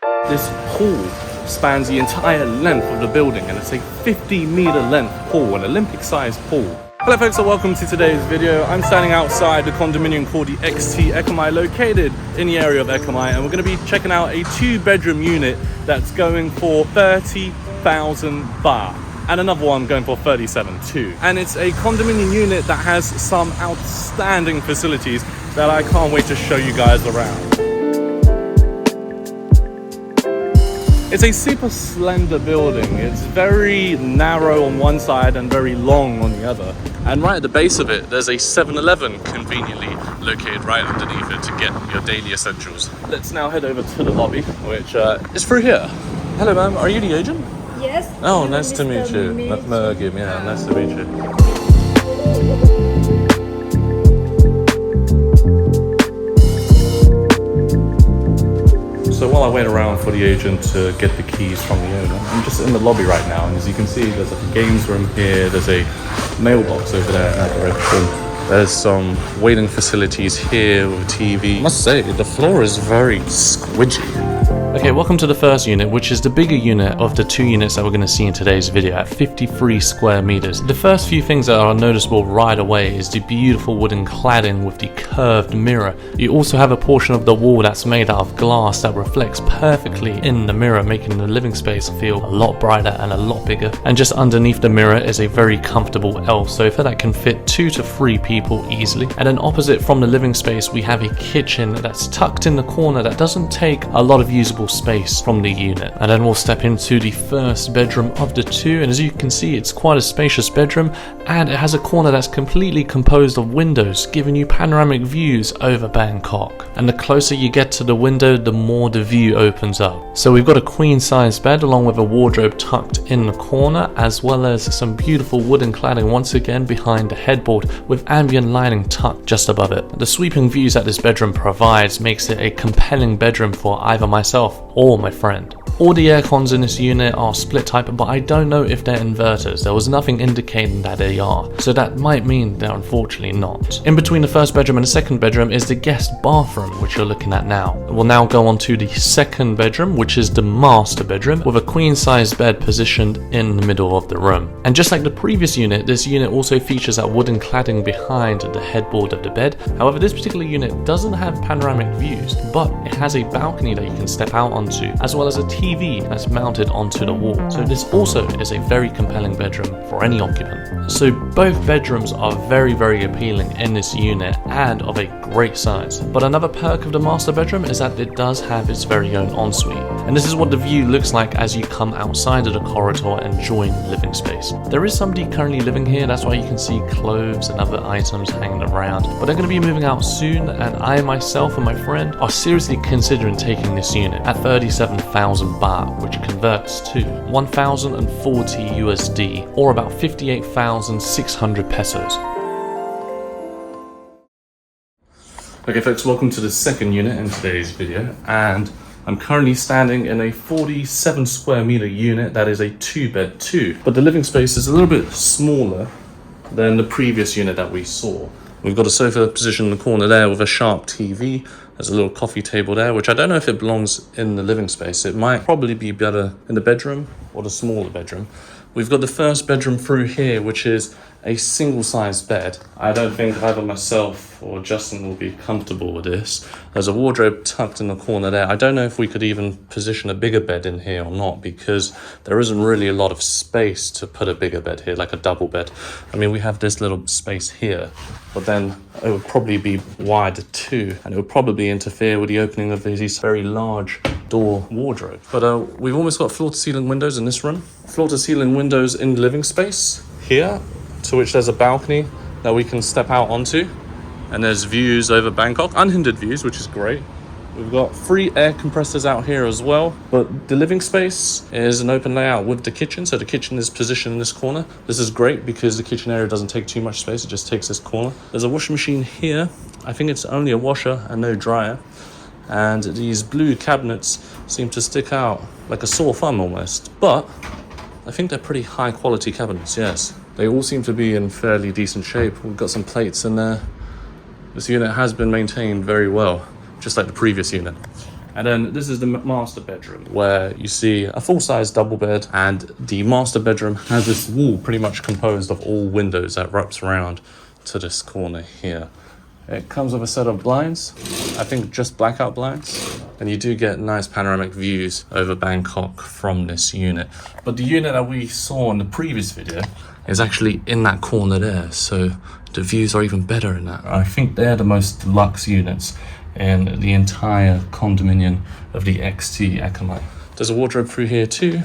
This pool spans the entire length of the building, and it's a 50-meter length pool, an Olympic-sized pool. Hello folks, and welcome to today's video. I'm standing outside the condominium called the XT Ekamai, located in the area of Ekamai, and we're going to be checking out a 2-bedroom unit that's going for 30,000 baht. And another one going for 37 too. And it's a condominium unit that has some outstanding facilities that I can't wait to show you guys around. It's a super slender building. It's very narrow on one side and very long on the other. And right at the base of it, there's a 7-Eleven conveniently located right underneath it to get your daily essentials. Let's now head over to the lobby, which is through here. Hello ma'am, are you the agent? Yes. Oh, nice to meet you. Mergim, yeah, nice to meet you. So while I wait around for the agent to get the keys from the owner, I'm just in the lobby right now, and as you can see, there's like a games room here, there's a mailbox over there in that direction. There's some waiting facilities here with a TV. I must say, the floor is very squidgy. Okay, welcome to the first unit, which is the bigger unit of the 2 units that we're going to see in today's video at 53 square meters. The first few things that are noticeable right away is the beautiful wooden cladding with the curved mirror. You also have a portion of the wall that's made out of glass that reflects perfectly in the mirror, making the living space feel a lot brighter and a lot bigger. And just underneath the mirror is a very comfortable L sofa that can fit 2 to 3 people easily. And then opposite from the living space, we have a kitchen that's tucked in the corner that doesn't take a lot of usable space from the unit. And then we'll step into the first bedroom of the 2, and as you can see, it's quite a spacious bedroom, and it has a corner that's completely composed of windows, giving you panoramic views over Bangkok. And the closer you get to the window, the more the view opens up. So we've got a queen size bed along with a wardrobe tucked in the corner, as well as some beautiful wooden cladding once again behind the headboard with ambient lighting tucked just above it. The sweeping views that this bedroom provides makes it a compelling bedroom for either myself or my friend. All the air cons in this unit are split type, but I don't know if they're inverters. There was nothing indicating that they are, so that might mean they're unfortunately not. In between the first bedroom and the second bedroom is the guest bathroom, which you're looking at now. We'll now go on to the second bedroom, which is the master bedroom, with a queen size bed positioned in the middle of the room. And just like the previous unit, this unit also features that wooden cladding behind the headboard of the bed. However, this particular unit doesn't have panoramic views, but it has a balcony that you can step out onto, as well as a TV that's mounted onto the wall. So this also is a very compelling bedroom for any occupant. So both bedrooms are very, very appealing in this unit and of a great size. But another perk of the master bedroom is that it does have its very own ensuite. And this is what the view looks like as you come outside of the corridor and join the living space. There is somebody currently living here, that's why you can see clothes and other items hanging around. But they're going to be moving out soon, and I myself and my friend are seriously considering taking this unit at 37,000 baht, which converts to 1,040 USD, or about 58,600 pesos. Okay folks, welcome to the second unit in today's video, and I'm currently standing in a 47 square meter unit that is a 2-bed 2, but the living space is a little bit smaller than the previous unit that we saw. We've got a sofa positioned in the corner there with a sharp TV. There's a little coffee table there, which I don't know if it belongs in the living space. It might probably be better in the bedroom or the smaller bedroom. We've got the first bedroom through here, which is a single-sized bed. I don't think either myself or Justin will be comfortable with this. There's a wardrobe tucked in the corner there. I don't know if we could even position a bigger bed in here or not, because there isn't really a lot of space to put a bigger bed here, like a double bed. I mean, we have this little space here, but then it would probably be wider too, and it would probably interfere with the opening of these very large door wardrobe. But we've almost got floor-to-ceiling windows in this room. Floor-to-ceiling windows in the living space here, to which there's a balcony that we can step out onto, and there's views over Bangkok, unhindered views, which is great. We've got 3 air compressors out here as well, but the living space is an open layout with the kitchen, so the kitchen is positioned in this corner. This is great because the kitchen area doesn't take too much space, it just takes this corner. There's a washing machine here. I think it's only a washer and no dryer, and these blue cabinets seem to stick out like a sore thumb almost, but I think they're pretty high quality cabinets, yes. They all seem to be in fairly decent shape. We've got some plates in there. This unit has been maintained very well, just like the previous unit. And then this is the master bedroom, where you see a full-size double bed, and the master bedroom has this wall pretty much composed of all windows that wraps around to this corner here. It comes with a set of blinds, I think just blackout blinds, and you do get nice panoramic views over Bangkok from this unit. But the unit that we saw in the previous video is actually in that corner there, so the views are even better in that. I think they're the most deluxe units in the entire condominium of the XT Ekamai. There's a wardrobe through here too,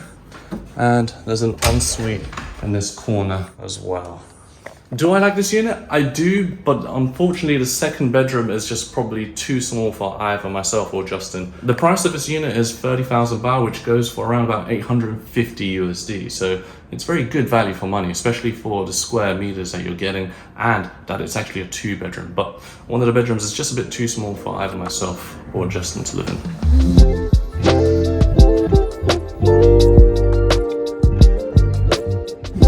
and there's an ensuite in this corner as well. Do I like this unit? I do, but unfortunately the second bedroom is just probably too small for either myself or Justin. The price of this unit is 30,000 baht, which goes for around about 850 USD. So it's very good value for money, especially for the square meters that you're getting, and that it's actually a 2-bedroom. But one of the bedrooms is just a bit too small for either myself or Justin to live in.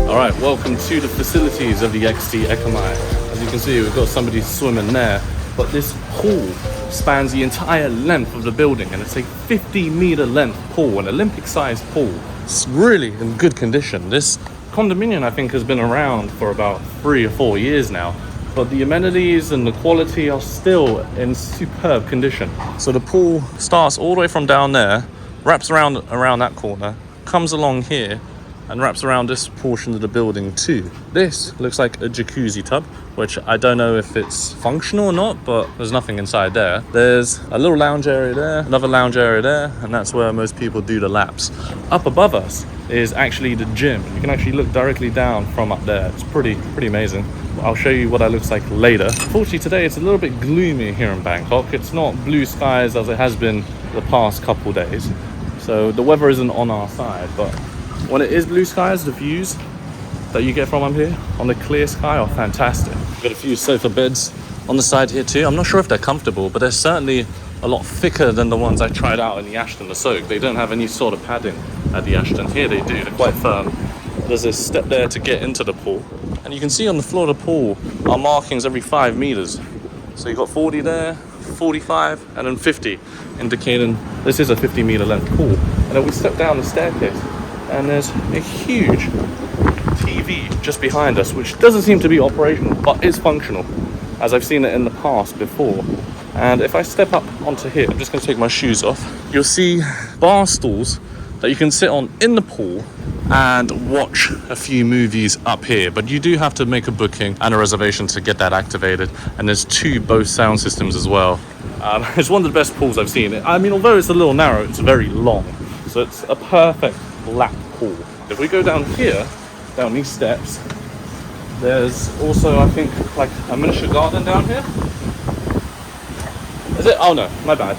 Alright, welcome to the facilities of the XT Ekamai. As you can see, we've got somebody swimming there, but this pool spans the entire length of the building, and it's a 50-meter length pool, an Olympic-sized pool. It's really in good condition. This condominium, I think, has been around for about 3 or 4 years now, but the amenities and the quality are still in superb condition. So the pool starts all the way from down there, wraps around that corner, comes along here, and wraps around this portion of the building too. This looks like a jacuzzi tub, which I don't know if it's functional or not, but there's nothing inside there. There's a little lounge area there, another lounge area there, and that's where most people do the laps. Up above us is actually the gym. You can actually look directly down from up there. It's pretty amazing. I'll show you what that looks like later. Unfortunately today it's a little bit gloomy here in Bangkok. It's not blue skies as it has been the past couple days. So the weather isn't on our side, but when it is blue skies, the views that you get from up here on the clear sky are fantastic. We've got a few sofa beds on the side here too. I'm not sure if they're comfortable, but they're certainly a lot thicker than the ones I tried out in the Ashton Asok. They don't have any sort of padding at the Ashton. Here they do, they're quite firm. There's a step there to get into the pool. And you can see on the floor of the pool are markings every 5 meters. So you've got 40 there, 45, and then 50, indicating this is a 50-meter length pool. And then we step down the staircase, and there's a huge TV just behind us, which doesn't seem to be operational, but is functional, as I've seen it in the past before. And if I step up onto here, I'm just going to take my shoes off, you'll see bar stools that you can sit on in the pool and watch a few movies up here. But you do have to make a booking and a reservation to get that activated. And there's 2 Bose sound systems as well. It's one of the best pools I've seen. I mean, although it's a little narrow, it's very long. So it's a perfect lap pool. If we go down here, down these steps, there's also, I think, like a miniature garden down here. Is it? Oh no, my bad.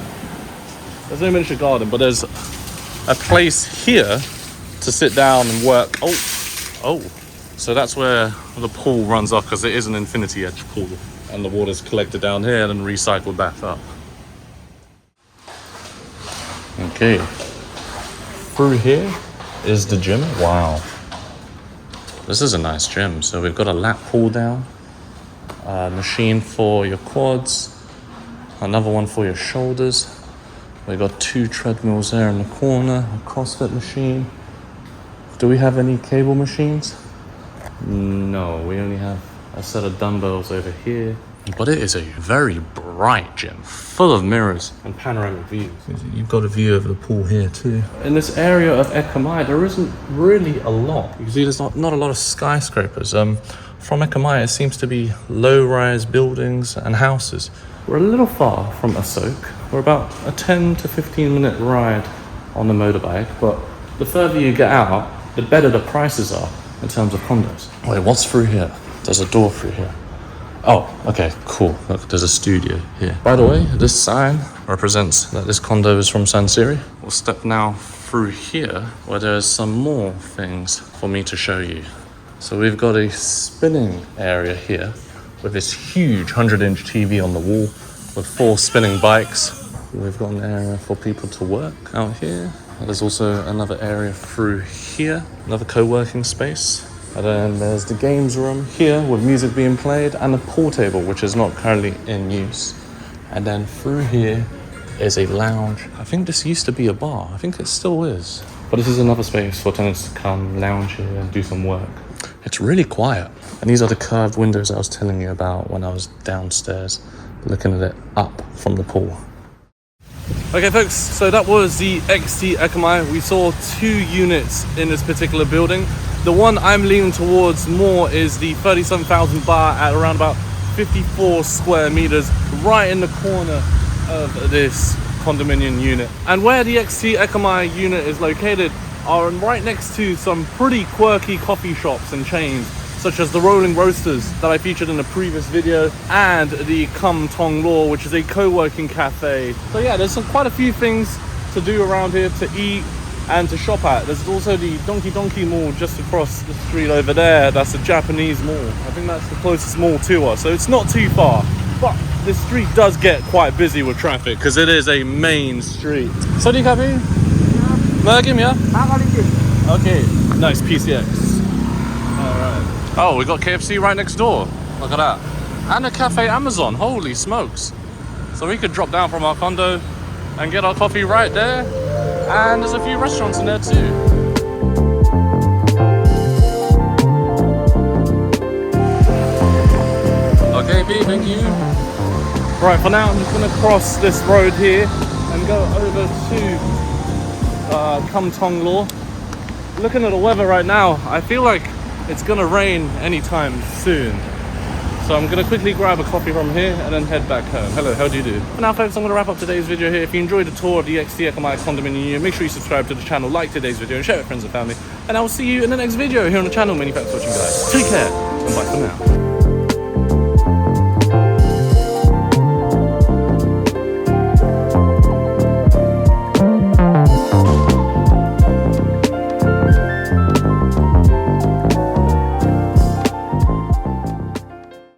There's no miniature garden, but there's a place here to sit down and work. Oh, so that's where the pool runs off, because it is an infinity edge pool, and the water's collected down here and then recycled back up. Okay, through here is the gym. Wow, this is a nice gym. So we've got a lap pull down, a machine for your quads, another one for your shoulders. We've got 2 treadmills there in the corner, a CrossFit machine. Do we have any cable machines? No, we only have a set of dumbbells over here. But it is a very bright gym, full of mirrors and panoramic views. You've got a view of the pool here too. In this area of Ekamai, there isn't really a lot. You can see there's not a lot of skyscrapers. From Ekamai, it seems to be low-rise buildings and houses. We're a little far from Asok. We're about a 10 to 15 minute ride on the motorbike, but the further you get out, the better the prices are in terms of condos. Wait, what's through here? There's a door through here. Oh, okay, cool. Look, there's a studio here. By the way, this sign represents that this condo is from Sansiri. We'll step now through here, where there's some more things for me to show you. So we've got a spinning area here with this huge 100-inch TV on the wall with 4 spinning bikes. We've got an area for people to work out here. There's also another area through here, another co-working space. And then there's the games room here with music being played, and a pool table, which is not currently in use. And then through here is a lounge. I think this used to be a bar. I think it still is. But this is another space for tenants to come lounge here and do some work. It's really quiet. And these are the curved windows I was telling you about when I was downstairs, looking at it up from the pool. Okay folks, so that was the XT Ekamai. We saw 2 units in this particular building. The one I'm leaning towards more is the 37,000 baht at around about 54 square meters, right in the corner of this condominium unit. And where the XT Ekamai unit is located are right next to some pretty quirky coffee shops and chains, such as the Rolling Roasters that I featured in a previous video, and the Kum Tong Law, which is a co-working cafe. So yeah, there's quite a few things to do around here, to eat and to shop at. There's also the Donkey Mall just across the street over there. That's a Japanese mall. I think that's the closest mall to us, so it's not too far. But this street does get quite busy with traffic because it is a main street. Saudi Kabi? Mergim, yeah? Okay, nice PCX. Alright. Oh, we got KFC right next door. Look at that. And a Cafe Amazon. Holy smokes. So we could drop down from our condo and get our coffee right there. And there's a few restaurants in there too. Okay, B, thank you. Right, for now I'm just going to cross this road here and go over to Kum Tong Law. Looking at the weather right now, I feel like it's gonna rain anytime soon. So I'm gonna quickly grab a coffee from here and then head back home. Hello, how do you do? For now folks, I'm gonna wrap up today's video here. If you enjoyed the tour of the XT Ekamai condominium unit, make sure you subscribe to the channel, like today's video, and share it with friends and family. And I will see you in the next video here on the channel. Many thanks for watching guys. Take care, and bye for now.